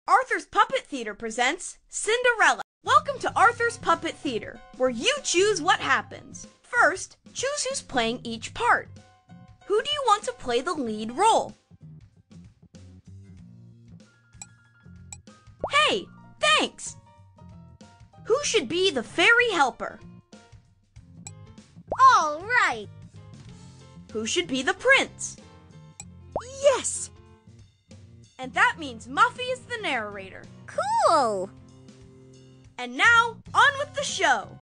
Arthur's Puppet Theater presents Cinderella. Welcome to Arthur's Puppet Theater, where you choose what happens. First, choose who's playing each part. Who do you want to play the lead role? Hey, thanks! Who should be the fairy helper? All right! Who should be the prince? Yes! And that means Muffy is the narrator. Cool! And now, on with the show!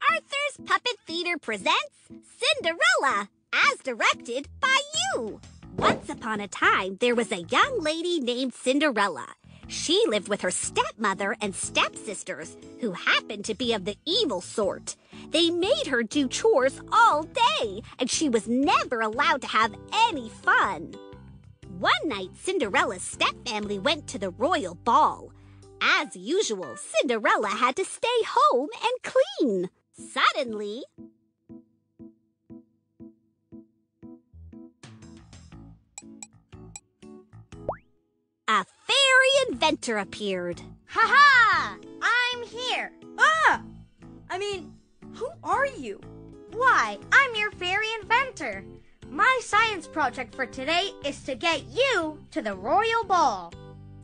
Arthur's Puppet Theater presents Cinderella, as directed by you. Once upon a time, there was a young lady named Cinderella. She lived with her stepmother and stepsisters, who happened to be of the evil sort. They made her do chores all day, and she was never allowed to have any fun. One night, Cinderella's stepfamily went to the royal ball. As usual, Cinderella had to stay home and clean. Suddenly, a fairy inventor appeared. Ha-ha! I'm here. Who are you? Why, I'm your fairy inventor. My science project for today is to get you to the royal ball.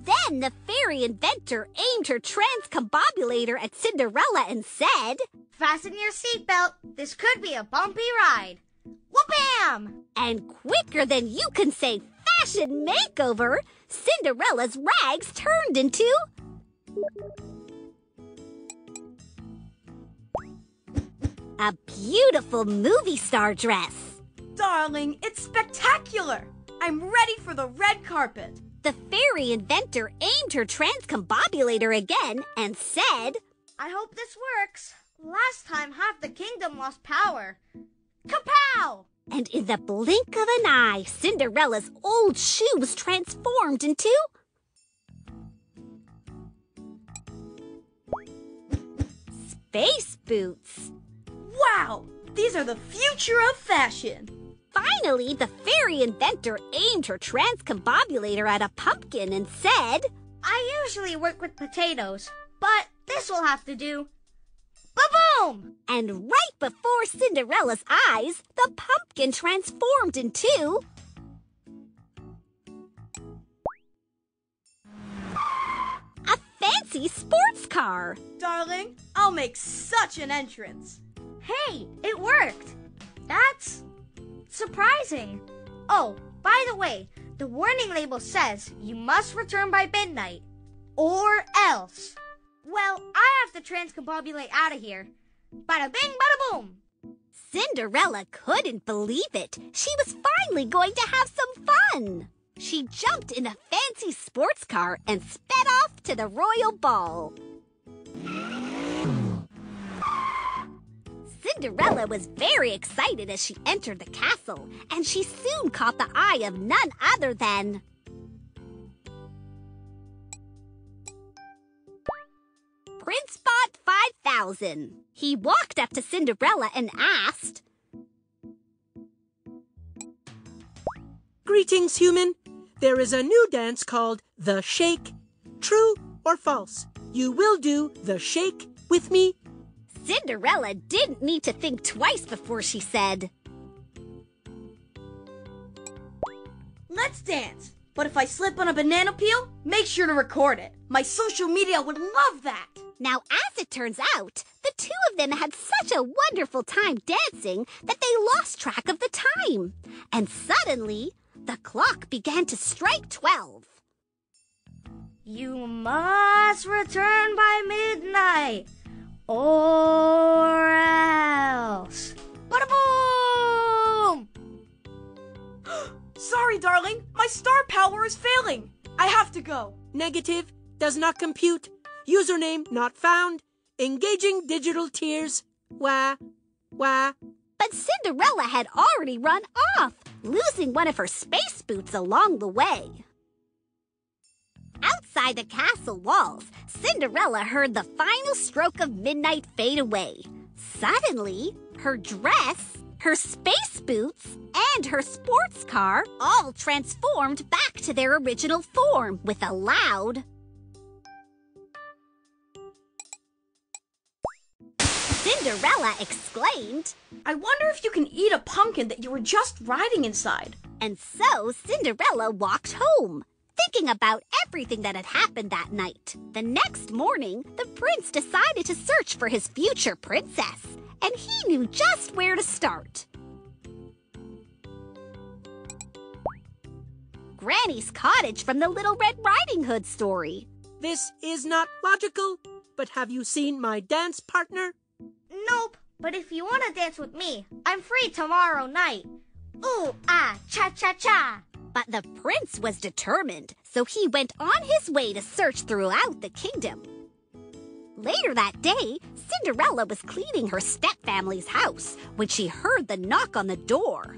Then the fairy inventor aimed her transcombobulator at Cinderella and said, Fasten your seatbelt. This could be a bumpy ride. Wha-bam! And quicker than you can say fashion makeover, Cinderella's rags turned into a beautiful movie star dress. Darling, it's spectacular! I'm ready for the red carpet. The fairy inventor aimed her transcombobulator again and said, I hope this works. Last time half the kingdom lost power. Kapow! And in the blink of an eye, Cinderella's old shoes transformed into space boots. Wow! These are the future of fashion! Finally, the fairy inventor aimed her transcombobulator at a pumpkin and said, I usually work with potatoes, but this will have to do. Ba-boom! And right before Cinderella's eyes, the pumpkin transformed into a fancy sports car. Darling, I'll make such an entrance. Hey, it worked. That's surprising. Oh, by the way, the warning label says you must return by midnight, or else. Well, I have to transcombobulate out of here. Bada bing, bada boom. Cinderella couldn't believe it. She was finally going to have some fun. She jumped in a fancy sports car and sped off to the royal ball. Cinderella was very excited as she entered the castle, and she soon caught the eye of none other than Prince Bot 5000. He walked up to Cinderella and asked, Greetings, human. There is a new dance called the Shake. True or false? You will do the Shake with me? Cinderella didn't need to think twice before she said, Let's dance. But if I slip on a banana peel, make sure to record it. My social media would love that. Now, as it turns out, the two of them had such a wonderful time dancing that they lost track of the time. And suddenly, the clock began to strike 12. You must return by midnight, or else. Bada boom! Sorry, darling. My star power is failing. I have to go. Negative. Does not compute. Username not found. Engaging digital tears. Wah. Wah. But Cinderella had already run off, losing one of her space boots along the way. Outside the castle walls, Cinderella heard the final stroke of midnight fade away. Suddenly, her dress, her space boots, and her sports car all transformed back to their original form with a loud Cinderella exclaimed, I wonder if you can eat a pumpkin that you were just riding inside. and so Cinderella walked home, thinking about everything that had happened that night. The next morning, the prince decided to search for his future princess, and he knew just where to start. Granny's cottage from the Little Red Riding Hood story. This is not logical, but have you seen my dance partner? Nope, but if you want to dance with me, I'm free tomorrow night. Ooh, ah, cha-cha-cha. But the prince was determined, so he went on his way to search throughout the kingdom. Later that day, Cinderella was cleaning her stepfamily's house when she heard the knock on the door.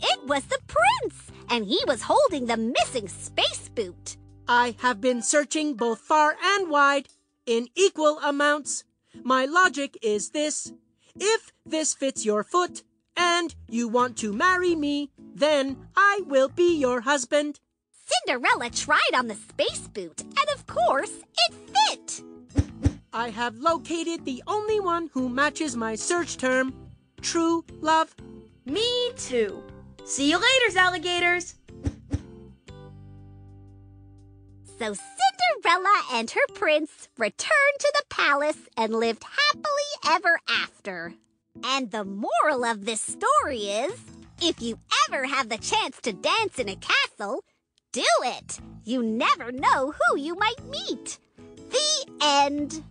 It was the prince, and he was holding the missing space boot. I have been searching both far and wide in equal amounts. My logic is this. If this fits your foot and you want to marry me, then I will be your husband. Cinderella tried on the space boot, and of course, it fit. I have located the only one who matches my search term, true love. Me too. See you later, alligators. So Cinderella and her prince returned to the palace and lived happily ever after. And the moral of this story is, if you ever have the chance to dance in a castle, do it. You never know who you might meet. The end.